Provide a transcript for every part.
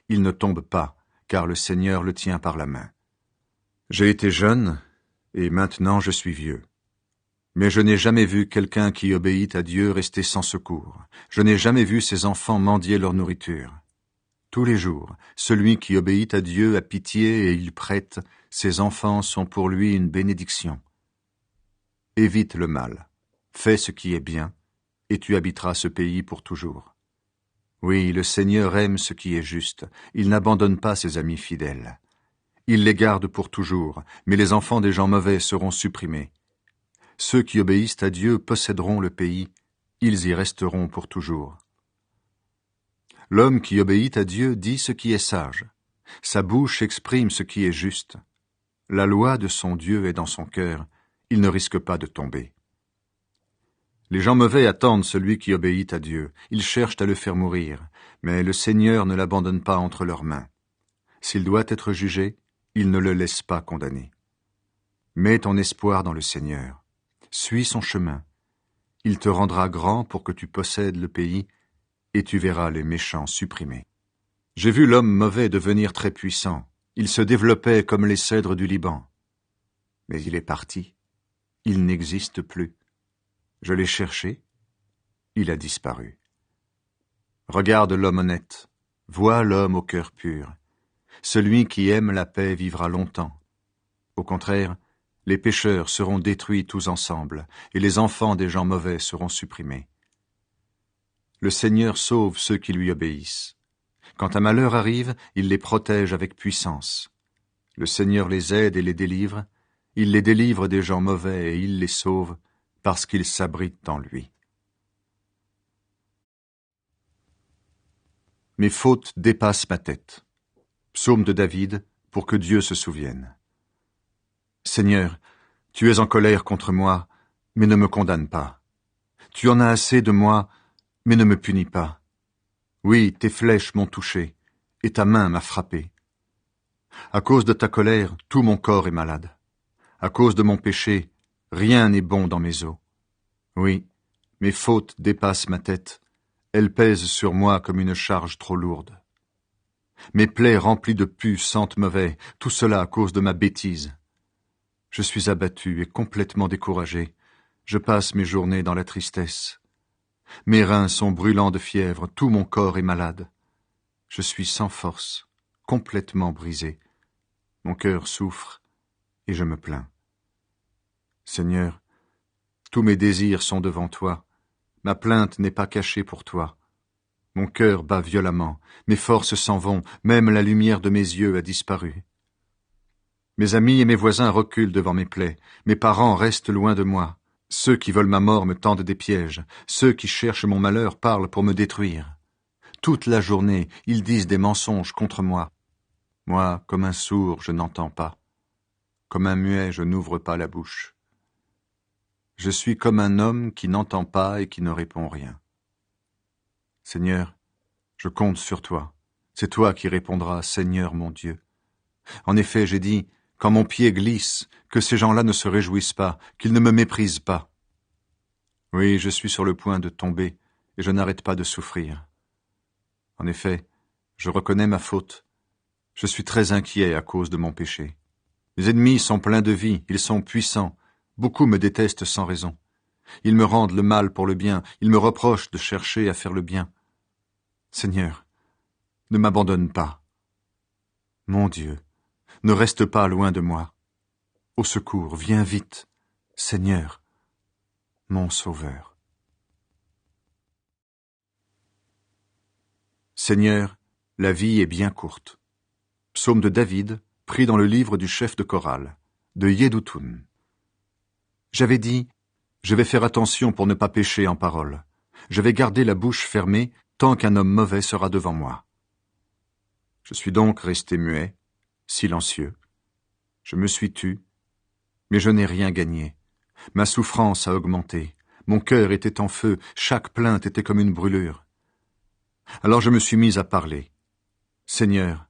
il ne tombe pas, car le Seigneur le tient par la main. J'ai été jeune, et maintenant je suis vieux. Mais je n'ai jamais vu quelqu'un qui obéit à Dieu rester sans secours. Je n'ai jamais vu ses enfants mendier leur nourriture. Tous les jours, celui qui obéit à Dieu a pitié et il prête, ses enfants sont pour lui une bénédiction. Évite le mal, fais ce qui est bien, et tu habiteras ce pays pour toujours. Oui, le Seigneur aime ce qui est juste, il n'abandonne pas ses amis fidèles. Il les garde pour toujours, mais les enfants des gens mauvais seront supprimés. Ceux qui obéissent à Dieu posséderont le pays, ils y resteront pour toujours. L'homme qui obéit à Dieu dit ce qui est sage. Sa bouche exprime ce qui est juste. La loi de son Dieu est dans son cœur, il ne risque pas de tomber. Les gens mauvais attendent celui qui obéit à Dieu, ils cherchent à le faire mourir, mais le Seigneur ne l'abandonne pas entre leurs mains. S'il doit être jugé, il ne le laisse pas condamner. Mets ton espoir dans le Seigneur. Suis son chemin. Il te rendra grand pour que tu possèdes le pays, et tu verras les méchants supprimés. J'ai vu l'homme mauvais devenir très puissant. Il se développait comme les cèdres du Liban. Mais il est parti. Il n'existe plus. Je l'ai cherché. Il a disparu. Regarde l'homme honnête. Vois l'homme au cœur pur. Celui qui aime la paix vivra longtemps. Au contraire, les pécheurs seront détruits tous ensemble, et les enfants des gens mauvais seront supprimés. Le Seigneur sauve ceux qui lui obéissent. Quand un malheur arrive, il les protège avec puissance. Le Seigneur les aide et les délivre. Il les délivre des gens mauvais et il les sauve parce qu'ils s'abritent en lui. Mes fautes dépassent ma tête. Psaume de David, pour que Dieu se souvienne. Seigneur, tu es en colère contre moi, mais ne me condamne pas. Tu en as assez de moi, mais ne me punis pas. Oui, tes flèches m'ont touché, et ta main m'a frappé. À cause de ta colère, tout mon corps est malade. À cause de mon péché, rien n'est bon dans mes os. Oui, mes fautes dépassent ma tête. Elles pèsent sur moi comme une charge trop lourde. Mes plaies remplies de pus sentent mauvais, tout cela à cause de ma bêtise. Je suis abattu et complètement découragé. Je passe mes journées dans la tristesse. Mes reins sont brûlants de fièvre, tout mon corps est malade. Je suis sans force, complètement brisé. Mon cœur souffre et je me plains. Seigneur, tous mes désirs sont devant toi. Ma plainte n'est pas cachée pour toi. Mon cœur bat violemment, mes forces s'en vont, même la lumière de mes yeux a disparu. Mes amis et mes voisins reculent devant mes plaies, mes parents restent loin de moi. Ceux qui veulent ma mort me tendent des pièges, ceux qui cherchent mon malheur parlent pour me détruire. Toute la journée, ils disent des mensonges contre moi. Moi, comme un sourd, je n'entends pas. Comme un muet, je n'ouvre pas la bouche. Je suis comme un homme qui n'entend pas et qui ne répond rien. Seigneur, je compte sur toi. C'est toi qui répondras, Seigneur mon Dieu. En effet, j'ai dit, quand mon pied glisse, que ces gens-là ne se réjouissent pas, qu'ils ne me méprisent pas. Oui, je suis sur le point de tomber, et je n'arrête pas de souffrir. En effet, je reconnais ma faute. Je suis très inquiet à cause de mon péché. Mes ennemis sont pleins de vie, ils sont puissants. Beaucoup me détestent sans raison. Ils me rendent le mal pour le bien, ils me reprochent de chercher à faire le bien. Seigneur, ne m'abandonne pas. Mon Dieu, ne reste pas loin de moi. Au secours, viens vite, Seigneur, mon Sauveur. Seigneur, la vie est bien courte. Psaume de David, pris dans le livre du chef de chorale, de Yedutun. J'avais dit, je vais faire attention pour ne pas pécher en parole. Je vais garder la bouche fermée tant qu'un homme mauvais sera devant moi. Je suis donc resté muet, silencieux. Je me suis tu, mais je n'ai rien gagné. Ma souffrance a augmenté. Mon cœur était en feu, chaque plainte était comme une brûlure. Alors je me suis mis à parler. Seigneur,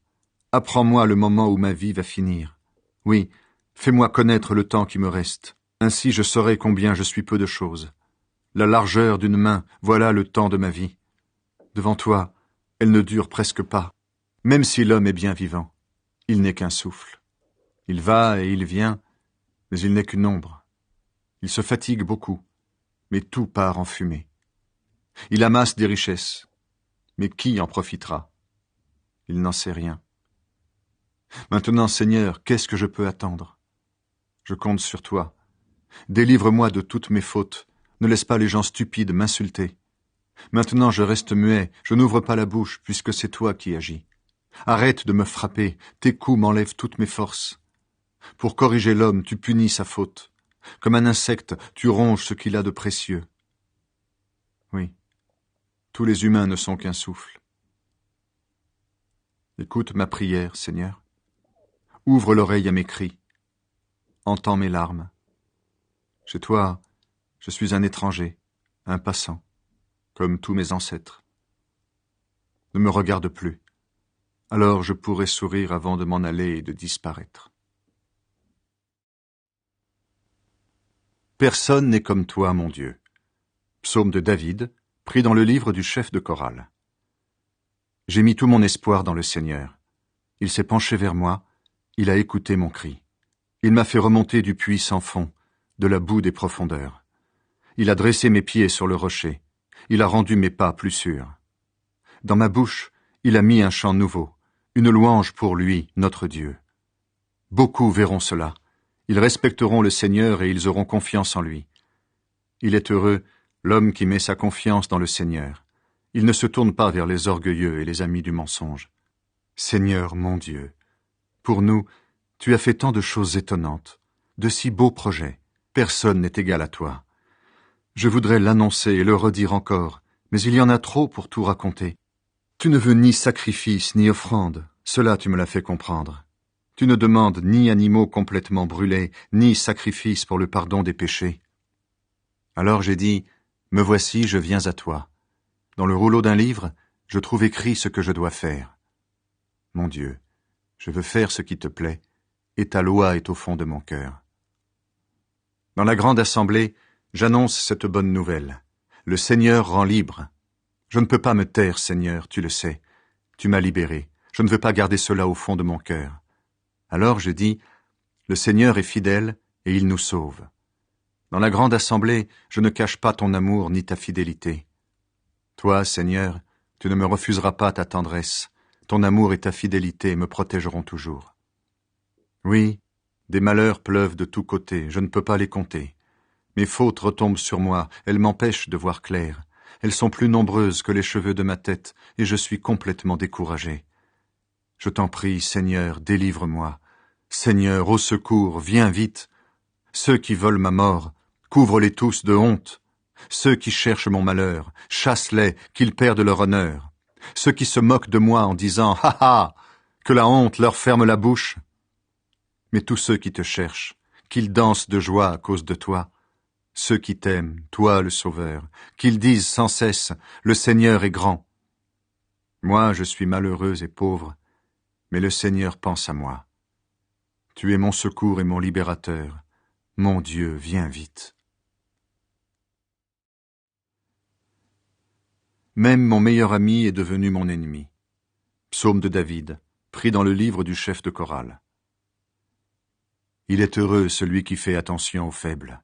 apprends-moi le moment où ma vie va finir. Oui, fais-moi connaître le temps qui me reste. Ainsi je saurai combien je suis peu de choses. La largeur d'une main, voilà le temps de ma vie. Devant toi, elle ne dure presque pas. Même si l'homme est bien vivant, il n'est qu'un souffle. Il va et il vient, mais il n'est qu'une ombre. Il se fatigue beaucoup, mais tout part en fumée. Il amasse des richesses, mais qui en profitera? Il n'en sait rien. Maintenant, Seigneur, qu'est-ce que je peux attendre? Je compte sur toi. Délivre-moi de toutes mes fautes. Ne laisse pas les gens stupides m'insulter. Maintenant, je reste muet, je n'ouvre pas la bouche, puisque c'est toi qui agis. Arrête de me frapper, tes coups m'enlèvent toutes mes forces. Pour corriger l'homme, tu punis sa faute. Comme un insecte, tu ronges ce qu'il a de précieux. Oui, tous les humains ne sont qu'un souffle. Écoute ma prière, Seigneur. Ouvre l'oreille à mes cris. Entends mes larmes. Chez toi, je suis un étranger, un passant, comme tous mes ancêtres. Ne me regarde plus. Alors je pourrai sourire avant de m'en aller et de disparaître. Personne n'est comme toi, mon Dieu. Psaume de David, pris dans le livre du chef de chorale. J'ai mis tout mon espoir dans le Seigneur. Il s'est penché vers moi, il a écouté mon cri. Il m'a fait remonter du puits sans fond, de la boue des profondeurs. Il a dressé mes pieds sur le rocher. Il a rendu mes pas plus sûrs. Dans ma bouche, il a mis un chant nouveau, une louange pour lui, notre Dieu. Beaucoup verront cela. Ils respecteront le Seigneur et ils auront confiance en lui. Il est heureux, l'homme qui met sa confiance dans le Seigneur. Il ne se tourne pas vers les orgueilleux et les amis du mensonge. Seigneur, mon Dieu, pour nous, tu as fait tant de choses étonnantes, de si beaux projets. Personne n'est égal à toi. Je voudrais l'annoncer et le redire encore, mais il y en a trop pour tout raconter. Tu ne veux ni sacrifice ni offrande, cela tu me l'as fait comprendre. Tu ne demandes ni animaux complètement brûlés, ni sacrifice pour le pardon des péchés. Alors j'ai dit, me voici, je viens à toi. Dans le rouleau d'un livre, je trouve écrit ce que je dois faire. Mon Dieu, je veux faire ce qui te plaît, et ta loi est au fond de mon cœur. Dans la grande assemblée, j'annonce cette bonne nouvelle. Le Seigneur rend libre. Je ne peux pas me taire, Seigneur, tu le sais. Tu m'as libéré. Je ne veux pas garder cela au fond de mon cœur. Alors je dis, le Seigneur est fidèle et il nous sauve. Dans la grande assemblée, je ne cache pas ton amour ni ta fidélité. Toi, Seigneur, tu ne me refuseras pas ta tendresse. Ton amour et ta fidélité me protégeront toujours. Oui, des malheurs pleuvent de tous côtés, je ne peux pas les compter. Mes fautes retombent sur moi, elles m'empêchent de voir clair. Elles sont plus nombreuses que les cheveux de ma tête, et je suis complètement découragé. Je t'en prie, Seigneur, délivre-moi. Seigneur, au secours, viens vite. Ceux qui veulent ma mort, couvre-les tous de honte. Ceux qui cherchent mon malheur, chasse-les, qu'ils perdent leur honneur. Ceux qui se moquent de moi en disant « Ha ha !» que la honte leur ferme la bouche. Mais tous ceux qui te cherchent, qu'ils dansent de joie à cause de toi. Ceux qui t'aiment, toi le Sauveur, qu'ils disent sans cesse « Le Seigneur est grand ». Moi, je suis malheureux et pauvre, mais le Seigneur pense à moi. Tu es mon secours et mon libérateur. Mon Dieu, viens vite. Même mon meilleur ami est devenu mon ennemi. Psaume de David, pris dans le livre du chef de chorale. Il est heureux celui qui fait attention aux faibles.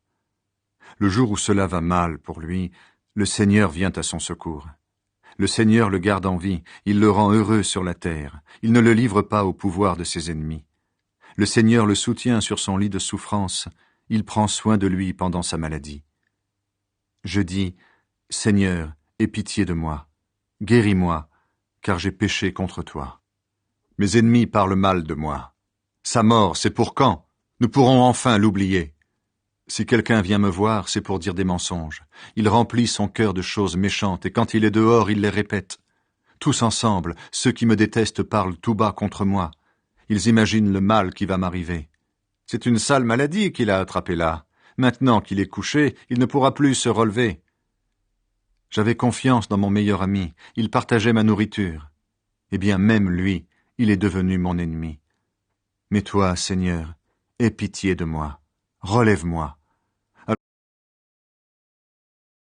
Le jour où cela va mal pour lui, le Seigneur vient à son secours. Le Seigneur le garde en vie, il le rend heureux sur la terre, il ne le livre pas au pouvoir de ses ennemis. Le Seigneur le soutient sur son lit de souffrance, il prend soin de lui pendant sa maladie. Je dis, Seigneur, aie pitié de moi, guéris-moi, car j'ai péché contre toi. Mes ennemis parlent mal de moi. Sa mort, c'est pour quand? Nous pourrons enfin l'oublier. Si quelqu'un vient me voir, c'est pour dire des mensonges. Il remplit son cœur de choses méchantes, et quand il est dehors, il les répète. Tous ensemble, ceux qui me détestent parlent tout bas contre moi. Ils imaginent le mal qui va m'arriver. C'est une sale maladie qu'il a attrapée là. Maintenant qu'il est couché, il ne pourra plus se relever. J'avais confiance dans mon meilleur ami, il partageait ma nourriture. Eh bien, même lui, il est devenu mon ennemi. Mais toi, Seigneur, aie pitié de moi, relève-moi.